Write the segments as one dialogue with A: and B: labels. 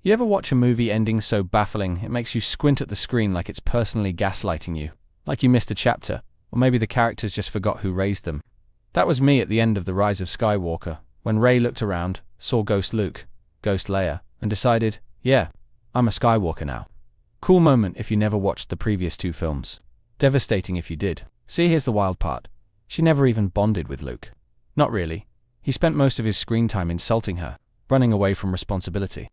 A: You ever watch a movie ending so baffling it makes you squint at the screen like it's personally gaslighting you, like you missed a chapter, or maybe the characters just forgot who raised them? That was me at the end of The Rise of Skywalker, when Rey looked around, saw Ghost Luke, Ghost Leia, and decided, yeah, I'm a Skywalker now. Cool moment if you never watched the previous two films. Devastating if you did. See, here's the wild part. She never even bonded with Luke. Not really. He spent most of his screen time insulting her, running away from responsibility,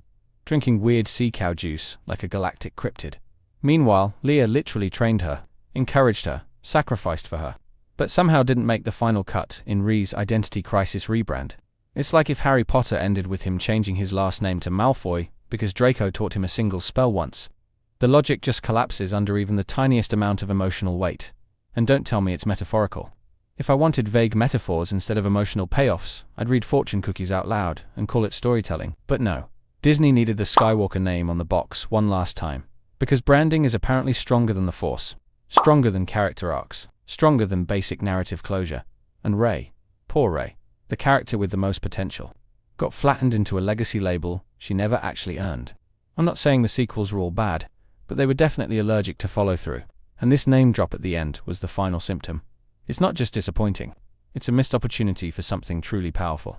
A: drinking weird sea cow juice like a galactic cryptid. Meanwhile, Leia literally trained her, encouraged her, sacrificed for her, but somehow didn't make the final cut in Rey's Identity Crisis rebrand. It's like if Harry Potter ended with him changing his last name to Malfoy because Draco taught him a single spell once. The logic just collapses under even the tiniest amount of emotional weight. And don't tell me it's metaphorical. If I wanted vague metaphors instead of emotional payoffs, I'd read fortune cookies out loud and call it storytelling. But no. Disney needed the Skywalker name on the box one last time. Because branding is apparently stronger than the Force. Stronger than character arcs. Stronger than basic narrative closure. And Rey, poor Rey, the character with the most potential, got flattened into a legacy label she never actually earned. I'm not saying the sequels were all bad, but they were definitely allergic to follow-through. And this name drop at the end was the final symptom. It's not just disappointing. It's a missed opportunity for something truly powerful.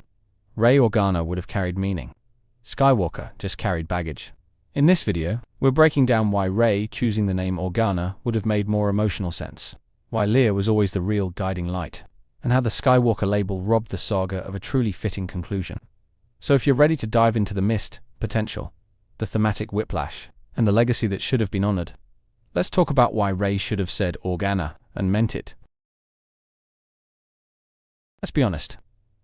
A: Rey Organa would have carried meaning. Skywalker just carried baggage. In this video, we're breaking down why Rey choosing the name Organa would have made more emotional sense, why Leia was always the real guiding light, and how the Skywalker label robbed the saga of a truly fitting conclusion. So if you're ready to dive into the missed potential, the thematic whiplash, and the legacy that should have been honored, let's talk about why Rey should have said Organa and meant it. Let's be honest.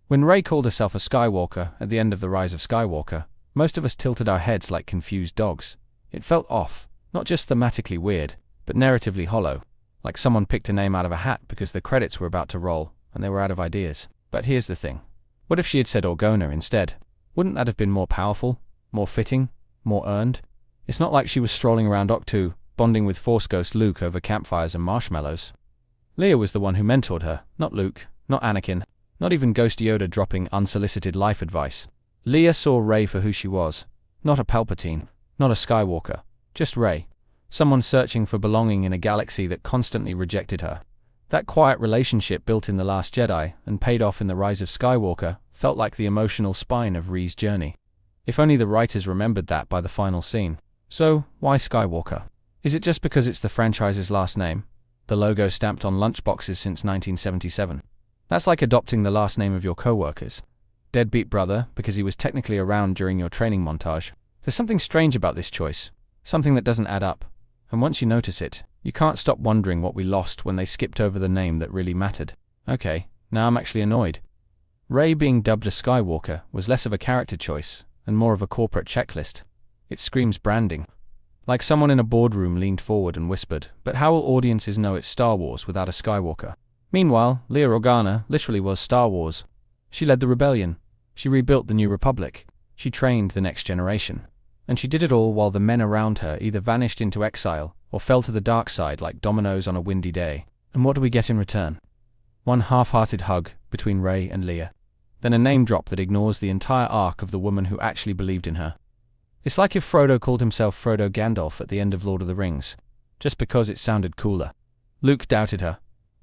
A: When Rey called herself a Skywalker at the end of The Rise of Skywalker, most of us tilted our heads like confused dogs. It felt off, not just thematically weird, but narratively hollow, like someone picked a name out of a hat because the credits were about to roll and they were out of ideas. But here's the thing. What if she had said Organa instead? Wouldn't that have been more powerful, more fitting, more earned? It's not like she was strolling around Octu, bonding with Force Ghost Luke over campfires and marshmallows. Leia was the one who mentored her, not Luke, not Anakin, not even Ghost Yoda dropping unsolicited life advice. Leia saw Rey for who she was, not a Palpatine, not a Skywalker, just Rey, someone searching for belonging in a galaxy that constantly rejected her. That quiet relationship built in The Last Jedi and paid off in The Rise of Skywalker felt like the emotional spine of Rey's journey. If only the writers remembered that by the final scene. So, why Skywalker? Is it just because it's the franchise's last name? The logo stamped on lunchboxes since 1977. That's like adopting the last name of your co-workers. Deadbeat brother because he was technically around during your training montage. There's something strange about this choice, something that doesn't add up. And once you notice it, you can't stop wondering what we lost when they skipped over the name that really mattered. Okay, now I'm actually annoyed. Rey being dubbed a Skywalker was less of a character choice and more of a corporate checklist. It screams branding. Like someone in a boardroom leaned forward and whispered, but how will audiences know it's Star Wars without a Skywalker? Meanwhile, Leia Organa literally was Star Wars. She led the rebellion. She rebuilt the New Republic. She trained the next generation. And she did it all while the men around her either vanished into exile or fell to the dark side like dominoes on a windy day. And what do we get in return? One half-hearted hug between Rey and Leia. Then a name drop that ignores the entire arc of the woman who actually believed in her. It's like if Frodo called himself Frodo Gandalf at the end of Lord of the Rings, just because it sounded cooler. Luke doubted her.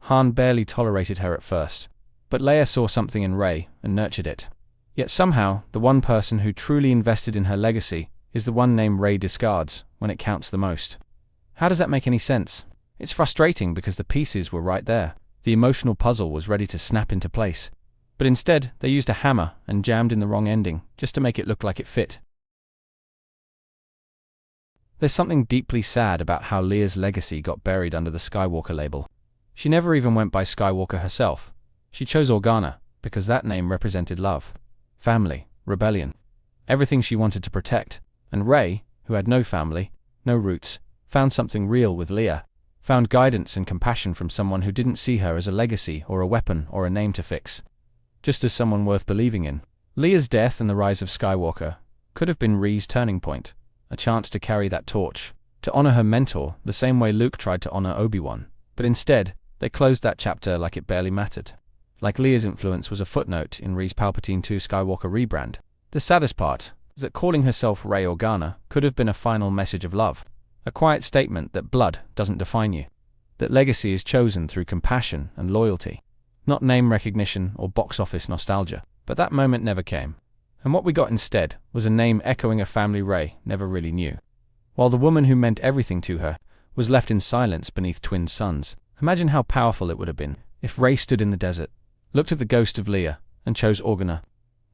A: Han barely tolerated her at first. But Leia saw something in Rey and nurtured it. Yet somehow, the one person who truly invested in her legacy is the one name Rey discards when it counts the most. How does that make any sense? It's frustrating because the pieces were right there. The emotional puzzle was ready to snap into place. But instead, they used a hammer and jammed in the wrong ending just to make it look like it fit. There's something deeply sad about how Leia's legacy got buried under the Skywalker label. She never even went by Skywalker herself. She chose Organa because that name represented love, family, rebellion, everything she wanted to protect. And Rey, who had no family, no roots, found something real with Leia, found guidance and compassion from someone who didn't see her as a legacy or a weapon or a name to fix, just as someone worth believing in. Leia's death and the rise of Skywalker could have been Rey's turning point, a chance to carry that torch, to honor her mentor the same way Luke tried to honor Obi-Wan. But instead, they closed that chapter like it barely mattered. Like Leia's influence was a footnote in Rey's Palpatine 2 Skywalker rebrand. The saddest part was that calling herself Rey Organa could have been a final message of love, a quiet statement that blood doesn't define you, that legacy is chosen through compassion and loyalty, not name recognition or box office nostalgia. But that moment never came, and what we got instead was a name echoing a family Rey never really knew. While the woman who meant everything to her was left in silence beneath twin suns, imagine how powerful it would have been if Rey stood in the desert, looked at the ghost of Leia, and chose Organa,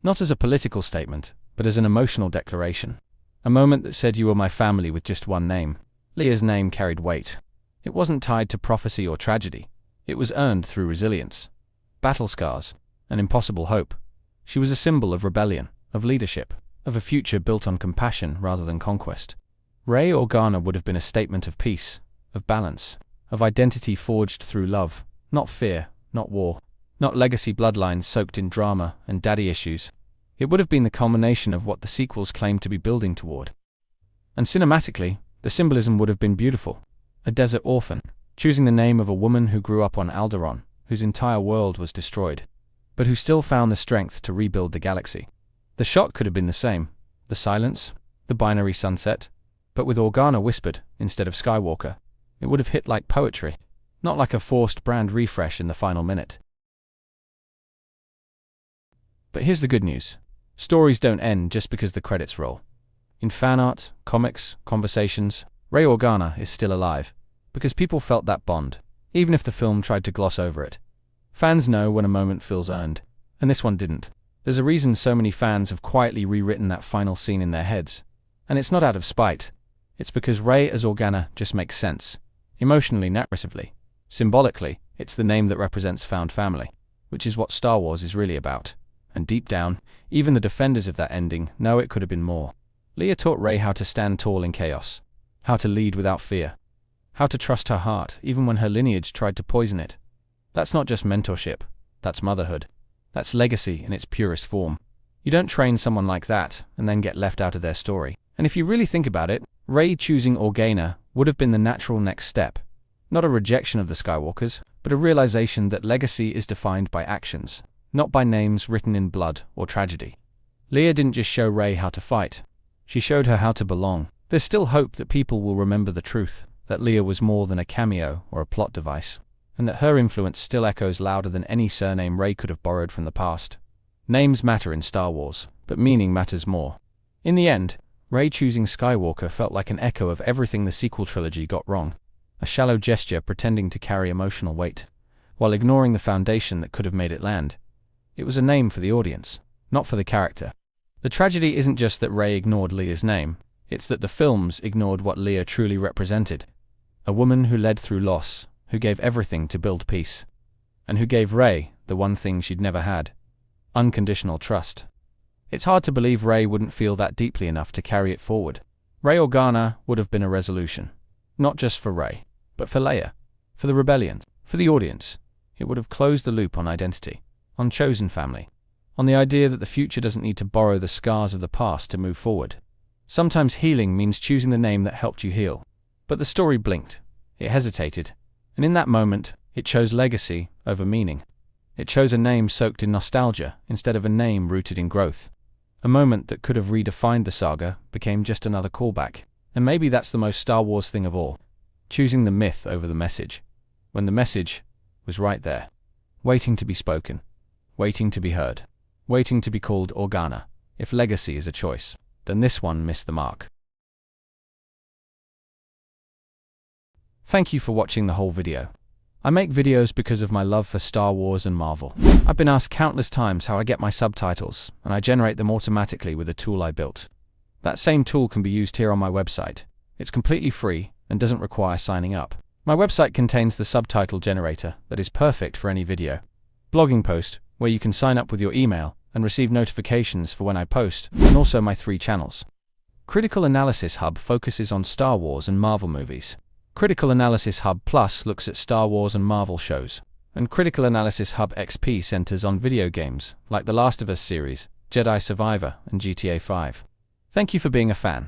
A: not as a political statement, but as an emotional declaration. A moment that said you were my family with just one name. Leia's name carried weight. It wasn't tied to prophecy or tragedy. It was earned through resilience, battle scars, and impossible hope. She was a symbol of rebellion, of leadership, of a future built on compassion rather than conquest. Rey Organa would have been a statement of peace, of balance, of identity forged through love, not fear, not war, not legacy bloodlines soaked in drama and daddy issues. It would have been the culmination of what the sequels claimed to be building toward. And cinematically, the symbolism would have been beautiful. A desert orphan, choosing the name of a woman who grew up on Alderaan, whose entire world was destroyed, but who still found the strength to rebuild the galaxy. The shot could have been the same, the silence, the binary sunset, but with Organa whispered instead of Skywalker. It would have hit like poetry, not like a forced brand refresh in the final minute. But here's the good news. Stories don't end just because the credits roll. In fan art, comics, conversations, Rey Organa is still alive, because people felt that bond, even if the film tried to gloss over it. Fans know when a moment feels earned, and this one didn't. There's a reason so many fans have quietly rewritten that final scene in their heads. And it's not out of spite. It's because Rey as Organa just makes sense. Emotionally, narratively, symbolically, it's the name that represents found family, which is what Star Wars is really about. And deep down, even the defenders of that ending know it could have been more. Leia taught Rey how to stand tall in chaos, how to lead without fear, how to trust her heart even when her lineage tried to poison it. That's not just mentorship, that's motherhood. That's legacy in its purest form. You don't train someone like that and then get left out of their story. And if you really think about it, Rey choosing Organa would have been the natural next step. Not a rejection of the Skywalkers, but a realization that legacy is defined by actions, not by names written in blood or tragedy. Leia didn't just show Rey how to fight. She showed her how to belong. There's still hope that people will remember the truth, that Leia was more than a cameo or a plot device, and that her influence still echoes louder than any surname Rey could have borrowed from the past. Names matter in Star Wars, but meaning matters more. In the end, Rey choosing Skywalker felt like an echo of everything the sequel trilogy got wrong, a shallow gesture pretending to carry emotional weight, while ignoring the foundation that could have made it land. It was a name for the audience, not for the character. The tragedy isn't just that Rey ignored Leia's name, it's that the films ignored what Leia truly represented. A woman who led through loss, who gave everything to build peace, and who gave Rey the one thing she'd never had: unconditional trust. It's hard to believe Rey wouldn't feel that deeply enough to carry it forward. Rey Organa would have been a resolution, not just for Rey, but for Leia, for the rebellion, for the audience. It would have closed the loop on identity, on chosen family, on the idea that the future doesn't need to borrow the scars of the past to move forward. Sometimes healing means choosing the name that helped you heal. But the story blinked. It hesitated. And in that moment, it chose legacy over meaning. It chose a name soaked in nostalgia instead of a name rooted in growth. A moment that could have redefined the saga became just another callback. And maybe that's the most Star Wars thing of all. Choosing the myth over the message, when the message was right there, waiting to be spoken, waiting to be heard, waiting to be called Organa. If legacy is a choice, then this one missed the mark. Thank you for watching the whole video. I make videos because of my love for Star Wars and Marvel. I've been asked countless times how I get my subtitles, and I generate them automatically with a tool I built. That same tool can be used here on my website. It's completely free and doesn't require signing up. My website contains the subtitle generator that is perfect for any video, blogging post, where you can sign up with your email and receive notifications for when I post, and also my 3 channels. Critical Analysis Hub focuses on Star Wars and Marvel movies. Critical Analysis Hub Plus looks at Star Wars and Marvel shows. And Critical Analysis Hub XP centers on video games, like The Last of Us series, Jedi Survivor, and GTA 5. Thank you for being a fan.